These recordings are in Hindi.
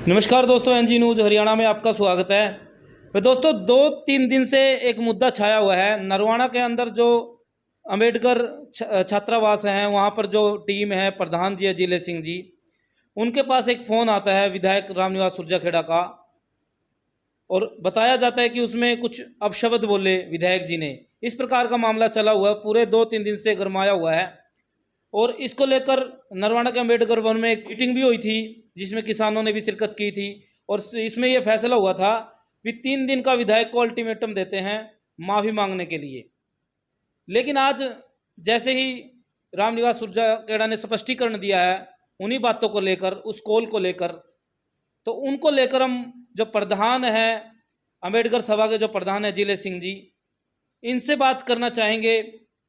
नमस्कार दोस्तों, एनजी न्यूज़ हरियाणा में आपका स्वागत है। तो दोस्तों, 2-3 दिन से एक मुद्दा छाया हुआ है। नरवाना के अंदर जो अंबेडकर छात्रावास है, वहाँ पर जो टीम है, प्रधान जी है जिले सिंह जी, उनके पास एक फ़ोन आता है विधायक रामनिवास सुरजाखेड़ा का, और बताया जाता है कि उसमें कुछ अपशब्द बोले विधायक जी ने। इस प्रकार का मामला चला हुआ है, पूरे 2-3 दिन से गरमाया हुआ है। और इसको लेकर नरवाना के अम्बेडकर भवन में एक मीटिंग भी हुई थी, जिसमें किसानों ने भी शिरकत की थी। और इसमें यह फैसला हुआ था कि 3 दिन का विधायक को अल्टीमेटम देते हैं माफ़ी मांगने के लिए। लेकिन आज जैसे ही रामनिवास सुरजाखेड़ा ने स्पष्टीकरण दिया है उन्हीं बातों को लेकर, उस कॉल को लेकर, तो उनको लेकर हम जो प्रधान हैं अम्बेडकर सभा के, जो प्रधान है जिले सिंह जी, इनसे बात करना चाहेंगे।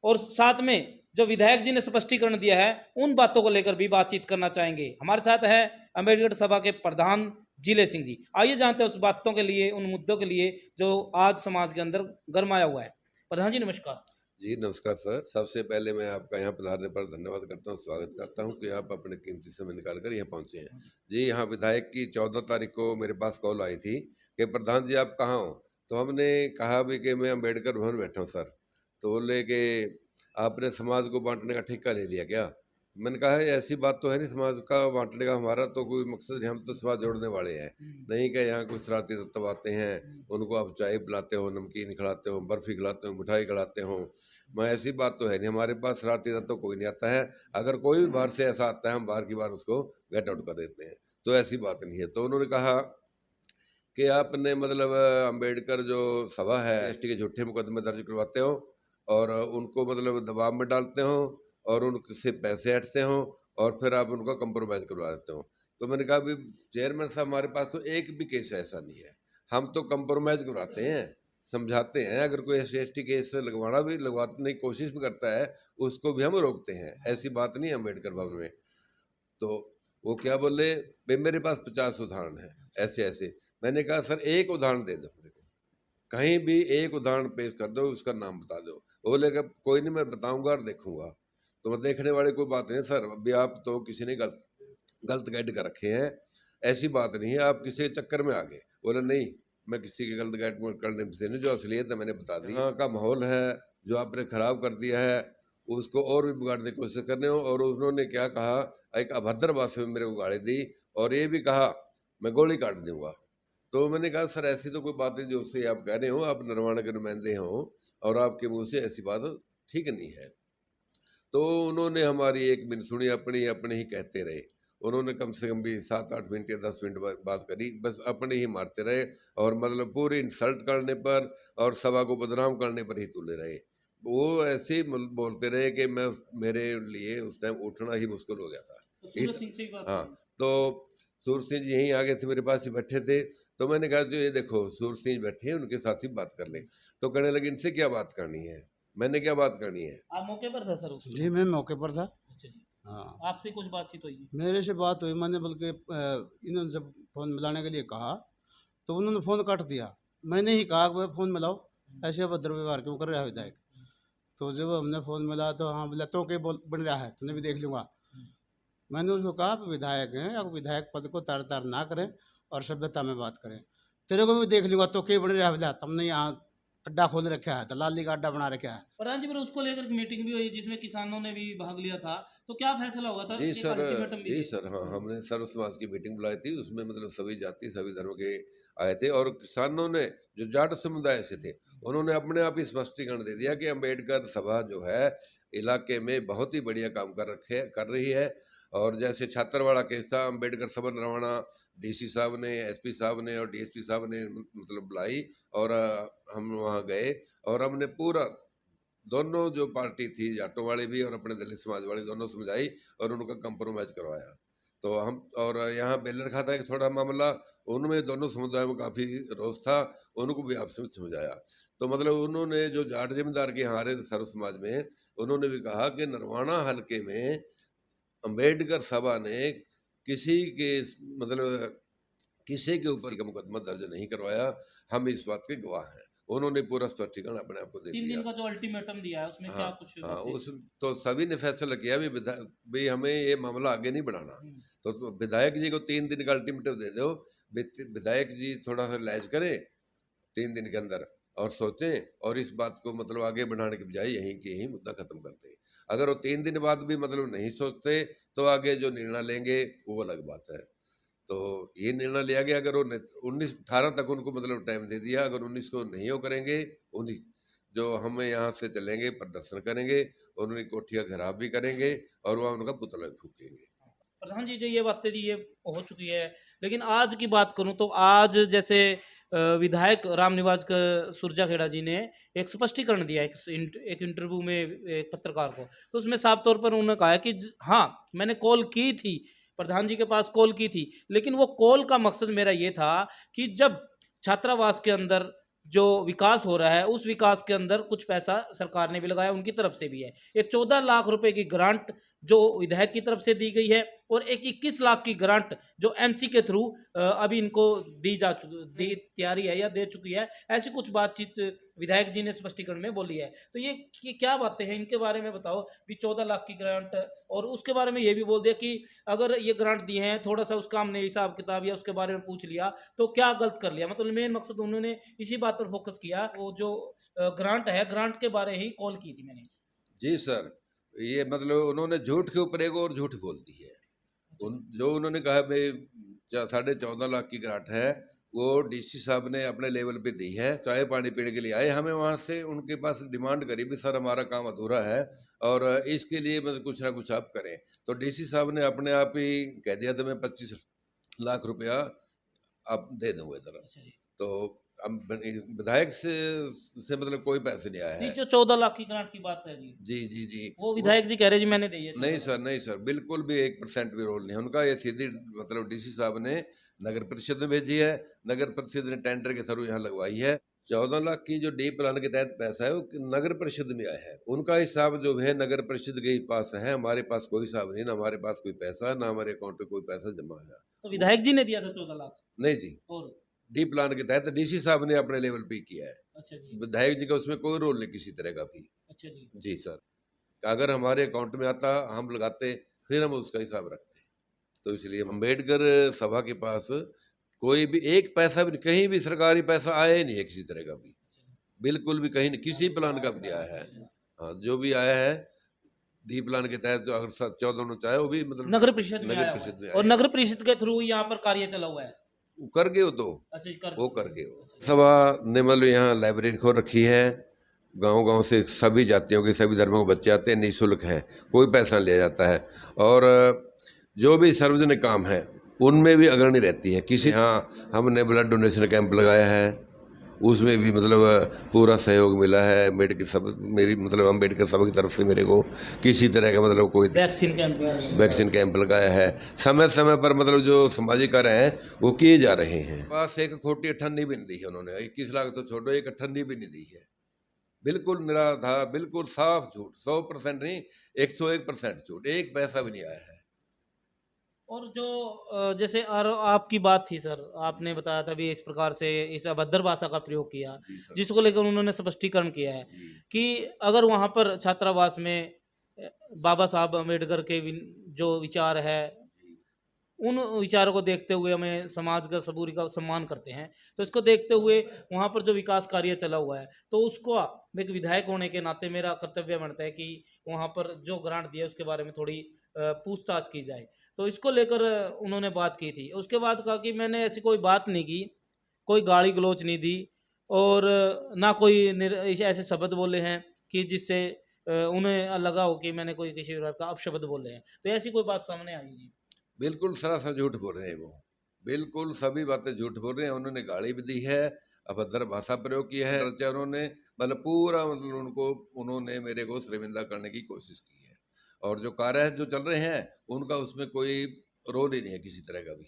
और साथ में जो विधायक जी ने स्पष्टीकरण दिया है उन बातों को लेकर भी बातचीत करना चाहेंगे। हमारे साथ है अम्बेडकर सभा के प्रधान जिले सिंह जी। आइए जानते हैं उस बातों के लिए, उन मुद्दों के लिए जो आज समाज के अंदर गरमाया हुआ है। प्रधान जी नमस्कार। जी नमस्कार सर। सबसे पहले मैं आपका यहाँ पधारने पर धन्यवाद करता हूँ, स्वागत करता हूँ कि आप अपने कीमती समय निकाल कर यहाँ पहुँचे हैं। जी, यहाँ विधायक की 14 तारीख को मेरे पास कॉल आई थी कि प्रधान जी आप कहाँ हो। तो हमने कहा भी कि मैं अम्बेडकर भवन बैठा हूँ सर। तो बोले कि आपने समाज को बांटने का ठेका ले लिया क्या। मैंने कहा ऐसी बात तो है नहीं, समाज का बांटने का हमारा तो कोई मकसद नहीं, हम तो समाज जोड़ने वाले हैं। नहीं कि यहाँ कुछ शरारती तत्व आते हैं, उनको आप चाय पिलाते हो, नमकीन खिलाते हो, बर्फ़ी खिलाते हो, मिठाई खिलाते हो। मैं ऐसी बात तो है नहीं, हमारे पास शरारती तत्व तो कोई नहीं आता है। अगर कोई भी बाहर से ऐसा आता है हम बाहर की बार उसको गेट आउट कर देते हैं, तो ऐसी बात नहीं है। तो उन्होंने कहा कि आपने मतलब अम्बेडकर जो सभा है एसटी के झूठे मुकदमे दर्ज करवाते हो और उनको मतलब दबाव में डालते हो और उनसे पैसे हटते हो और फिर आप उनका कंप्रोमाइज़ करवा देते हो। तो मैंने कहा, अभी चेयरमैन साहब हमारे पास तो एक भी केस ऐसा नहीं है, हम तो कंप्रोमाइज़ करवाते हैं, समझाते हैं। अगर कोई एसटी केस लगवाने की कोशिश भी करता है उसको भी हम रोकते हैं। ऐसी बात नहीं है अम्बेडकर भवन में। तो वो क्या बोले, भाई मेरे पास 50 उदाहरण है ऐसे ऐसे। मैंने कहा सर एक उदाहरण दे दो मेरे को, कहीं भी एक उदाहरण पेश कर दो, उसका नाम बता दो। वो बोलेगा कोई नहीं, मैं बताऊंगा और देखूंगा। तो मैं देखने वाली कोई बात नहीं सर, अभी आप तो किसी ने गलत गलत गाइड कर रखे हैं, ऐसी बात नहीं है, आप किसी के चक्कर में आ गए। बोले नहीं, मैं किसी के गलत गाइड करने से नहीं, जो असलियत है मैंने बता दी। यहाँ का माहौल है जो आपने खराब कर दिया है उसको और भी बिगाड़ने की कोशिश करने हो। और उन्होंने क्या कहा, एक अभद्र भाषा में मेरे को गाली दी और ये भी कहा मैं गोली काट दूंगा। तो मैंने कहा सर ऐसी तो कोई बात नहीं जो उससे आप कह रहे हो, आप नरवाना के नुमाइंदे हो और आपके मुंह से ऐसी बात ठीक नहीं है। तो उन्होंने हमारी एक मिनट सुनी, अपने अपने ही कहते रहे। उन्होंने कम से कम भी 7-8 मिनट या 10 मिनट बात करी, बस अपने ही मारते रहे और मतलब पूरी इंसल्ट करने पर और सभा को बदनाम करने पर ही तुले रहे। वो ऐसे ही बोलते रहे कि मेरे लिए उस टाइम उठना ही मुश्किल हो गया था। सूरज सिंह से ही बात हाँ, हुई। तो सूरज सिंह जी यहीं आगे थे, मेरे पास ही बैठे थे। तो मैंने कहा जो ये देखो सूरज सिंह बैठे हैं, उनके साथ ही बात कर लें। तो कहने लगे इनसे क्या बात करनी है। मैंने क्या बात करनी है। आप मौके पर थे सर उस जी मैं मौके पर था। अच्छा जी, हाँ, आपसे कुछ बातचीत हुई? मेरे से बात हुई, मैंने बल्कि इन्होंने जब फ़ोन मिलाने के लिए कहा तो उन्होंने फ़ोन काट दिया। मैंने ही कहा कि भाई फ़ोन मिलाओ, ऐसे अभद्र व्यवहार क्यों कर रहा है विधायक। तो जब हमने फ़ोन मिला तो हाँ बोला तो के बोल बन रहा है, तुमने भी देख लूँगा। मैंने उसको कहा आप विधायक हैं, आप विधायक पद को तार तार ना करें और सभ्यता में बात करें। तेरे को भी देख लूँगा, तो के बन रहा है बोला, तुमने यहाँ अड्डा खोल रखा है, दलाली का अड्डा बना रखा है। प्रधान जी, पर उसको लेकर मीटिंग भी हुई जिसमें किसानों ने भी भाग लिया था, तो क्या फैसला हुआ था? जी एक सर, अल्टीमेटम भी जी दिया। सर, हाँ हमने सर्व समाज की मीटिंग बुलाई थी, उसमें मतलब सभी जाति सभी धर्म के आए थे और किसानों ने जो जाट समुदाय से थे उन्होंने अपने आप ही स्पष्टीकरण दे दिया कि अम्बेडकर सभा जो है इलाके में बहुत ही बढ़िया काम कर रही है। और जैसे छात्रवाड़ा केस था, अम्बेडकर सभा नरवाना डीसी साहब ने, एसपी साहब ने और डीएसपी साहब ने मतलब बुलाई और हम वहाँ गए और हमने पूरा दोनों जो पार्टी थी, जाटों वाले भी और अपने दलित समाज वाले, दोनों समझाई और उनका कंप्रोमाइज़ करवाया। तो हम और यहाँ बेलर खाता एक थोड़ा मामला, उनमें दोनों समुदायों में काफ़ी रोष था, उनको भी आपस में समझाया। तो मतलब उन्होंने जो जाट जमींदार के यहाँ आ रहे थे सर्व समाज में, उन्होंने भी कहा कि नरवाना हलके में अम्बेडकर सभा ने किसी के मतलब किसी के ऊपर का मुकदमा दर्ज नहीं करवाया, हम इस बात के गवाह हैं। उन्होंने पूरा स्पष्टीकरण अपने आप को दे 3 दिया। दिन का जो अल्टीमेटम दिया है उसमें क्या हाँ कुछ हाँ, बातें? उस तो सभी ने फैसला किया भी भाई हमें ये मामला आगे नहीं बढ़ाना। हम्म, तो विधायक जी को 3 दिन का अल्टीमेटम दे दो, विधायक जी थोड़ा सा रिलैक्स करें 3 दिन के अंदर और सोचें, और इस बात को मतलब आगे बढ़ाने के बजाय यहीं के यहीं मुद्दा खत्म करते हैं। अगर वो 3 दिन बाद भी मतलब नहीं सोचते तो आगे जो निर्णय लेंगे वो अलग बात है। तो ये निर्णय लिया गया, अगर वो 19-18 तक उनको मतलब टाइम दे दिया, अगर 19 को नहीं वो करेंगे, उन्हीं जो हम यहाँ से चलेंगे, प्रदर्शन करेंगे और उनकी कोठियाँ घेराव भी करेंगे और वहाँ उनका पुतला भी फूकेंगे। प्रधान जी जो ये बातें थी ये हो चुकी है, लेकिन आज की बात करूं तो आज जैसे विधायक रामनिवास सुरजाखेड़ा जी ने एक स्पष्टीकरण दिया एक इंटरव्यू में एक पत्रकार को, तो उसमें साफ तौर पर उन्होंने कहा है कि हाँ मैंने कॉल की थी, प्रधान जी के पास कॉल की थी, लेकिन वो कॉल का मकसद मेरा ये था कि जब छात्रावास के अंदर जो विकास हो रहा है उस विकास के अंदर कुछ पैसा सरकार ने भी लगाया, उनकी तरफ से भी है। एक 14 लाख रुपए की ग्रांट जो विधायक की तरफ से दी गई है और एक 21 लाख की ग्रांट जो एमसी के थ्रू अभी इनको दी तैयारी है या दे चुकी है, ऐसी कुछ बातचीत विधायक जी ने स्पष्टीकरण में बोली है। तो ये क्या बातें हैं, इनके बारे में बताओ भी। 14 लाख की ग्रांट और उसके बारे में ये भी बोल दिया कि अगर ये ग्रांट दिए हैं थोड़ा सा उसका हमने हिसाब किताब या उसके बारे में पूछ लिया तो क्या गलत कर लिया, मतलब मेन मकसद उन्होंने इसी बात पर फोकस किया। वो जो ग्रांट है, ग्रांट के बारे ही कॉल की थी मैंने। जी सर, ये मतलब उन्होंने झूठ के ऊपर एक और झूठ बोल दी है। जो उन्होंने कहा भाई 14.5 लाख की ग्रांट है, वो डीसी साहब ने अपने लेवल पे दी है। चाय पानी पीने के लिए आए हमें वहाँ से, उनके पास डिमांड करी भी सर हमारा काम अधूरा है और इसके लिए मतलब कुछ ना कुछ आप करें। तो डीसी साहब ने अपने आप ही कह दिया था मैं 25 लाख रुपया आप दे दूंगा इधर। अच्छा जी। तो विधायक से मतलब कोई पैसे नहीं आया नहीं, है। जो 14 लाख की ग्रांट की बात है जी, जी जी जी, वो विधायक जी कह रहे जी मैंने दी है। नहीं सर, नहीं सर, बिल्कुल भी 1% भी रोल नहीं है उनका। ये सीधी मतलब डीसी साहब ने नगर परिषद में भेजी है, नगर परिषद ने टेंडर के थ्रू यहाँ लगवाई है। 14 लाख की जो डी प्लान के तहत पैसा है वो नगर परिषद में आया है। उनका हिसाब जो है नगर परिषद के ही पास है, हमारे पास कोई हिसाब नहीं, ना हमारे पास कोई पैसा, ना हमारे अकाउंट में कोई पैसा जमा है। तो विधायक जी ने दिया था 14 लाख? नहीं जी, और डी प्लान के तहत डीसी साहब ने अपने लेवल पे किया है। अच्छा जी। विधायक जी का उसमें कोई रोल नहीं किसी तरह का भी। अच्छा जी। जी सर, अगर हमारे अकाउंट में आता हम लगाते, फिर हम उसका हिसाब रखते। तो इसलिए अम्बेडकर सभा के पास कोई भी एक पैसा भी कहीं भी सरकारी पैसा आया ही नहीं है किसी तरह का भी, बिल्कुल भी कहीं नहीं, किसी प्लान का भी नहीं आया है। हाँ, जो भी आया है डी प्लान के तहत जो अगर 14 चाहे वो भी मतलब नगर परिषद में नगर आया परिषद में हुआ है, और आया। नगर परिषद के थ्रू यहाँ पर कार्य चला हुआ है। वो कर गए, वो तो अच्छा जी, वो कर गए। सभा ने मतलब यहाँ लाइब्रेरी खोल रखी है, गांव-गांव से सभी जातियों के सभी धर्मों के बच्चे आते हैं, निःशुल्क हैं, कोई पैसा नहीं लिया जाता है। और जो भी सार्वजनिक काम है उनमें भी अग्रणी रहती है। किसी यहाँ हमने ब्लड डोनेशन कैंप लगाया है, उसमें भी मतलब पूरा सहयोग मिला है। अम्बेडकर सब मेरी मतलब अम्बेडकर सभा की तरफ से मेरे को किसी तरह का मतलब कोई वैक्सीन कैंप लगाया है। समय समय पर मतलब जो सामाजिक कार्य हैं वो किए जा रहे हैं। पास एक खोटी अठन्नी भी नहीं दी है उन्होंने, 21 लाख तो छोड़ो, एक अठन्नी भी नहीं दी है। बिल्कुल निराधार, बिल्कुल साफ झूठ, 100% नहीं 101% झूठ, एक पैसा भी नहीं आया है। और जो जैसे और आपकी बात थी सर, आपने बताया था भी इस प्रकार से इस अभद्र भाषा का प्रयोग किया, जी सर। जिसको लेकर उन्होंने स्पष्टीकरण किया है जी। कि अगर वहाँ पर छात्रावास में बाबा साहब अम्बेडकर के जो विचार है उन विचारों को देखते हुए हमें समाज का सबूरी का सम्मान करते हैं, तो इसको देखते हुए वहाँ पर जो विकास कार्य चला हुआ है तो उसको एक विधायक होने के नाते मेरा कर्तव्य बनता है कि वहाँ पर जो ग्रांट दिया उसके बारे में थोड़ी पूछताछ की जाए। तो इसको लेकर उन्होंने बात की थी। उसके बाद कहा कि मैंने ऐसी कोई बात नहीं की, कोई गाली गलौच नहीं दी और ना कोई ऐसे शब्द बोले हैं कि जिससे उन्हें लगा हो कि मैंने कोई किसी प्रकार का अपशब्द बोले हैं। तो ऐसी कोई बात सामने आई नहीं। बिल्कुल सरासर झूठ बोल रहे हैं वो, बिल्कुल सभी बातें झूठ बोल रहे हैं। उन्होंने गाली भी दी है, अभद्र भाषा प्रयोग किया है, उन्होंने मतलब पूरा मतलब उन्होंने मेरे को शर्मिंदा करने की कोशिश की है। और जो कार्य जो चल रहे हैं उनका उसमें कोई रोल ही नहीं है किसी तरह का भी,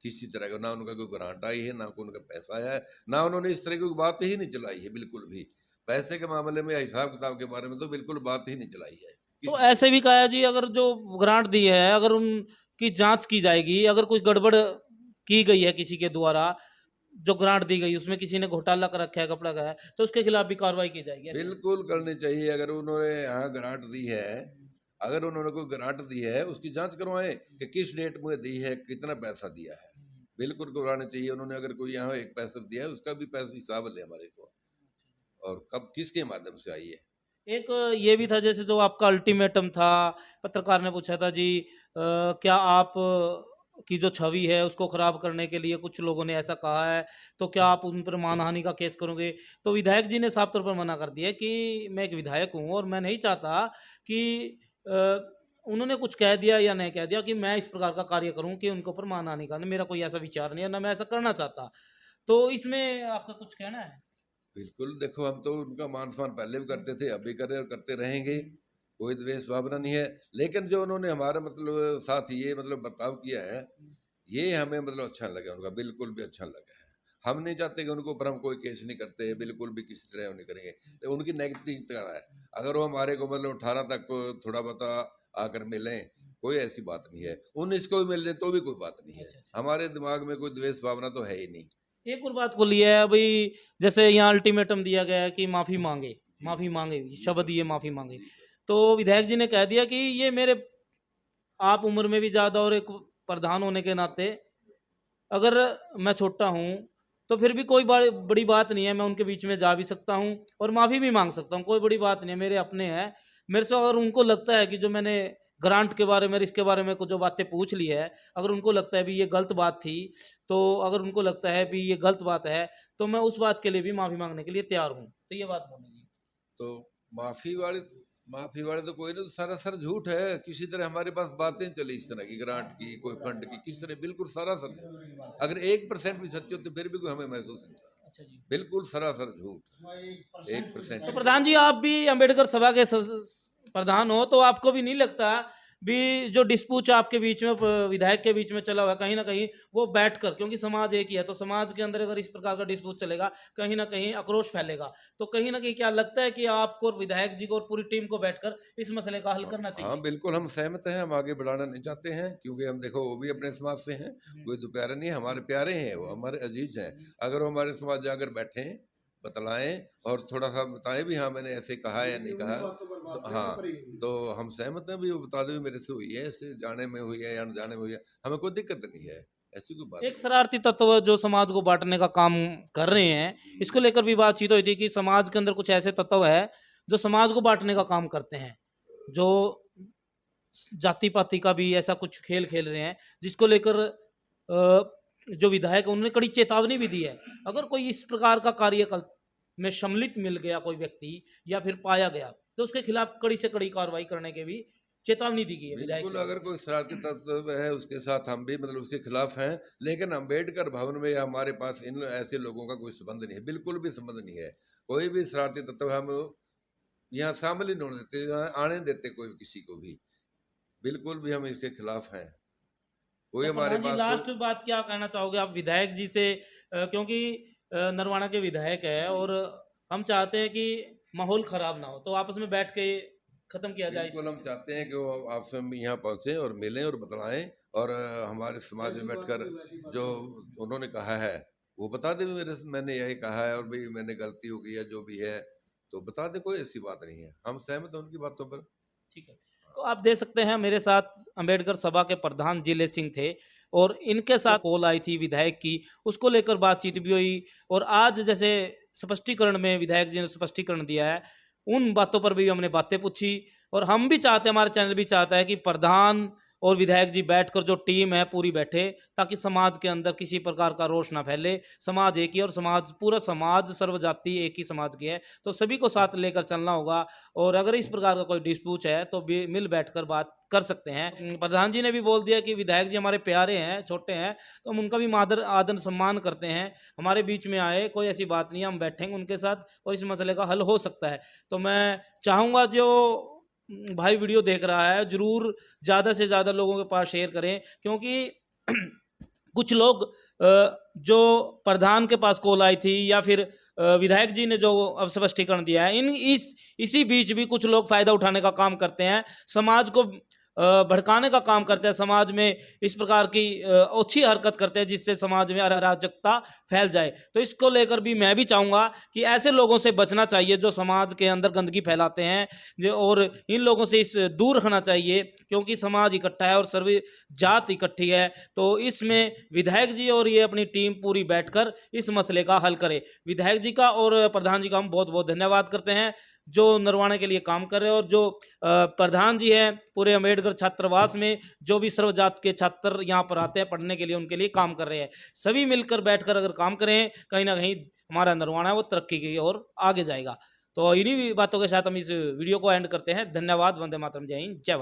किसी तरह का। ना उनका कोई ग्रांट आई है, ना कोई उनका पैसा आया है, ना उन्होंने इस तरह की बात ही नहीं चलाई है बिल्कुल भी। पैसे के मामले में या हिसाब किताब के बारे में तो बिल्कुल बात ही नहीं चलाई है। तो ऐसे भी कहा जी, अगर जो ग्रांट दी है अगर उनकी जांच की जाएगी, अगर कोई गड़बड़ की गई है किसी के द्वारा जो ग्रांट दी गई उसमें किसी ने घोटाला कर रखा है, कपड़ा का है, तो उसके खिलाफ भी कार्रवाई की जाएगी ऐसे? बिल्कुल करनी चाहिए। अगर उन्होंने यहाँ ग्रांट दी है, अगर उन्होंने कोई ग्रांट दी है उसकी जांच करवाएं कि किस डेट में दी है, कितना पैसा दिया है, बिल्कुल करवानी चाहिए। उन्होंने अगर कोई यहाँ 1 पैसा दिया है उसका भी पैसा हिसाब ले हमारे को, और कब किसके माध्यम से आई है। एक ये भी था, जैसे जो आपका अल्टीमेटम था, पत्रकार ने पूछा था जी क्या आप की जो छवि है उसको खराब करने के लिए कुछ लोगों ने ऐसा कहा है, तो क्या आप उन पर मानहानि का केस करोगे? तो विधायक जी ने साफ तौर पर मना कर दिया कि मैं एक विधायक हूँ और मैं नहीं चाहता कि उन्होंने कुछ कह दिया या नहीं कह दिया कि मैं इस प्रकार का कार्य करूं कि उनके ऊपर मानहानि का, मेरा कोई ऐसा विचार नहीं है, ना मैं ऐसा करना चाहता। तो इसमें आपका कुछ कहना है? बिल्कुल, देखो हम तो उनका मान सम्मान पहले भी करते थे, अभी कर रहे और करते रहेंगे, कोई द्वेष भावना नहीं है। लेकिन जो उन्होंने हमारा मतलब साथ ये मतलब बर्ताव किया है, ये हमें मतलब अच्छा नहीं लगा उनका, बिल्कुल भी अच्छा नहीं लगा है। हम नहीं चाहते कि उनके ऊपर हम कोई केस नहीं करते, बिल्कुल भी किसी तरह वो नहीं करेंगे। तो उनकी नेगेटिव है, अगर वो हमारे को मतलब 18 तक थोड़ा बहुत आकर मिलें, कोई ऐसी बात नहीं है। 19 को भी मिल जाए तो भी कोई बात नहीं है। अच्छा, अच्छा। हमारे दिमाग में कोई द्वेष भावना तो है ही नहीं। एक और बात बोली है अभी, जैसे यहाँ अल्टीमेटम दिया गया है कि माफी मांगे, माफी मांगे, शब्द ये माफी मांगे, तो विधायक जी ने कह दिया कि ये मेरे, आप उम्र में भी ज्यादा और एक प्रधान होने के नाते अगर मैं छोटा हूँ तो फिर भी कोई बड़ी बात नहीं है, मैं उनके बीच में जा भी सकता हूँ और माफी भी मांग सकता हूँ, कोई बड़ी बात नहीं है, मेरे अपने हैं। मेरे से अगर उनको लगता है कि जो मैंने ग्रांट के बारे में, इसके बारे में कुछ जो बातें पूछ ली है, अगर उनको लगता है भी ये गलत बात थी, तो अगर उनको लगता है भी ये गलत बात है, तो मैं उस बात के लिए भी माफी मांगने के लिए तैयार हूँ। तो ये बात बोलेगी। तो माफी वाले तो कोई नहीं, तो सारा सर झूठ है। किसी तरह हमारे पास बातें चली इस तरह की, ग्रांट की, कोई फंड की, किस तरह, बिल्कुल सरासर झूठ। अगर 1% भी सच्चे होते फिर भी कोई हमें महसूस नहीं था। अच्छा जी। बिल्कुल सरासर झूठ, 1% तो प्रधान जी, आप भी अंबेडकर सभा के प्रधान हो, तो आपको भी नहीं लगता भी जो डिस्प्यूट आपके बीच में, विधायक के बीच में चला हुआ है, कहीं ना कहीं वो बैठकर, क्योंकि समाज एक ही है, तो समाज के अंदर अगर इस प्रकार का डिस्प्यूट चलेगा, कहीं ना कहीं आक्रोश फैलेगा, तो कहीं ना कहीं क्या लगता है कि आपको और विधायक जी को और पूरी टीम को बैठकर इस मसले का हल करना हाँ चाहिए? बिल्कुल, हम सहमत हैं, हम आगे बढ़ाना नहीं चाहते हैं, क्योंकि हम देखो वो भी अपने समाज से हैं, कोई दोपहर नहीं है, हमारे प्यारे हैं, वो हमारे अजीज हैं। अगर वो हमारे समाज जाकर बैठें, बतलाएं और थोड़ा सा बताएं भी हाँ मैंने ऐसे कहा है या नहीं कहा, तो हाँ, तो हम सहमत हैं भी, वो बता दे भी मेरे से हुई है, ऐसे जाने में हुई है या अनजाने में हुई है, हमें कोई दिक्कत नहीं है, ऐसी कोई बात एक शरारती तत्व जो समाज को बांटने का काम कर रहे हैं, इसको लेकर भी बातचीत हुई थी कि समाज के अंदर कुछ ऐसे तत्व है जो समाज को बांटने का काम करते हैं, जो जाति पाति का भी ऐसा कुछ खेल खेल रहे हैं, जिसको लेकर जो विधायक है उन्होंने कड़ी चेतावनी भी दी है। अगर कोई इस प्रकार का कार्यकल में सम्मिलित मिल गया कोई व्यक्ति या फिर पाया गया, तो उसके खिलाफ कड़ी से कड़ी कार्रवाई करने के भी चेतावनी दी गई है विधायक बिल्कुल। ने। अगर कोई शरारती तत्व है उसके साथ हम भी मतलब उसके खिलाफ हैं, लेकिन अम्बेडकर भवन में या हमारे पास इन ऐसे लोगों का कोई संबंध नहीं है, बिल्कुल भी संबंध नहीं है। कोई भी शरारती तत्व हम यहाँ शामिल ही नहीं होने देते, यहाँ आने नहीं देते कोई किसी को भी, बिल्कुल भी हम इसके खिलाफ हैं। कोई तो हमारे प्रधान जी, पास लास्ट बात क्या कहना चाहोगे आप विधायक जी से, क्योंकि नरवाना के विधायक है और हम चाहते हैं कि माहौल खराब ना हो, तो आपस में बैठ के खत्म किया जाए बिल्कुल हम चाहते हैं कि वो आपसे हम यहाँ पहुँचे और मिलें और बतलाएं, और हमारे समाज में बैठकर जो उन्होंने कहा है वो बता दे भी मैंने यही कहा है और भाई मैंने गलती हो गई है जो भी है, तो बता दे, कोई ऐसी बात नहीं है, हम सहमत हैं उनकी बातों पर। ठीक है। तो आप देख सकते हैं मेरे साथ अंबेडकर सभा के प्रधान जिले सिंह थे और इनके साथ कॉल आई थी विधायक की, उसको लेकर बातचीत भी हुई, और आज जैसे स्पष्टीकरण में विधायक जी ने स्पष्टीकरण दिया है, उन बातों पर भी हमने बातें पूछी। और हम भी चाहते हैं, हमारा चैनल भी चाहता है कि प्रधान और विधायक जी बैठकर जो टीम है पूरी बैठे, ताकि समाज के अंदर किसी प्रकार का रोष ना फैले। समाज एक ही, और समाज, पूरा समाज सर्वजाति एक ही समाज की है, तो सभी को साथ लेकर चलना होगा। और अगर इस प्रकार का कोई डिस्प्यूट है तो भी मिल बैठकर बात कर सकते हैं। प्रधान जी ने भी बोल दिया कि विधायक जी हमारे प्यारे हैं, छोटे हैं, तो हम उनका भी आदर सम्मान करते हैं, हमारे बीच में आए, कोई ऐसी बात नहीं है, हम बैठेंगे उनके साथ और इस मसले का हल हो सकता है। तो मैं चाहूँगा जो भाई वीडियो देख रहा है जरूर ज़्यादा से ज़्यादा लोगों के पास शेयर करें, क्योंकि कुछ लोग जो प्रधान के पास कॉल आई थी या फिर विधायक जी ने जो अब स्पष्टीकरण दिया है, इसी बीच भी कुछ लोग फायदा उठाने का काम करते हैं, समाज को भड़काने का काम करते हैं, समाज में इस प्रकार की ओछी हरकत करते हैं जिससे समाज में अराजकता फैल जाए। तो इसको लेकर भी मैं भी चाहूँगा कि ऐसे लोगों से बचना चाहिए जो समाज के अंदर गंदगी फैलाते हैं, और इन लोगों से इस दूर रहना चाहिए, क्योंकि समाज इकट्ठा है और सर्व जात इकट्ठी है। तो इसमें विधायक जी और ये अपनी टीम पूरी बैठकर इस मसले का हल करे। विधायक जी का और प्रधान जी का हम बहुत बहुत धन्यवाद करते हैं जो नरवाणे के लिए काम कर रहे हैं, और जो प्रधान जी हैं पूरे अम्बेडकर छात्रावास में जो भी सर्व जात के छात्र यहाँ पर आते हैं पढ़ने के लिए, उनके लिए काम कर रहे हैं। सभी मिलकर बैठकर अगर काम करें, कहीं ना कहीं हमारा नरवाणा है वो तरक्की की ओर आगे जाएगा। तो इन्हीं बातों के साथ हम इस वीडियो को एंड करते हैं। धन्यवाद। वंदे मातरम। जय हिंद, जय भारत।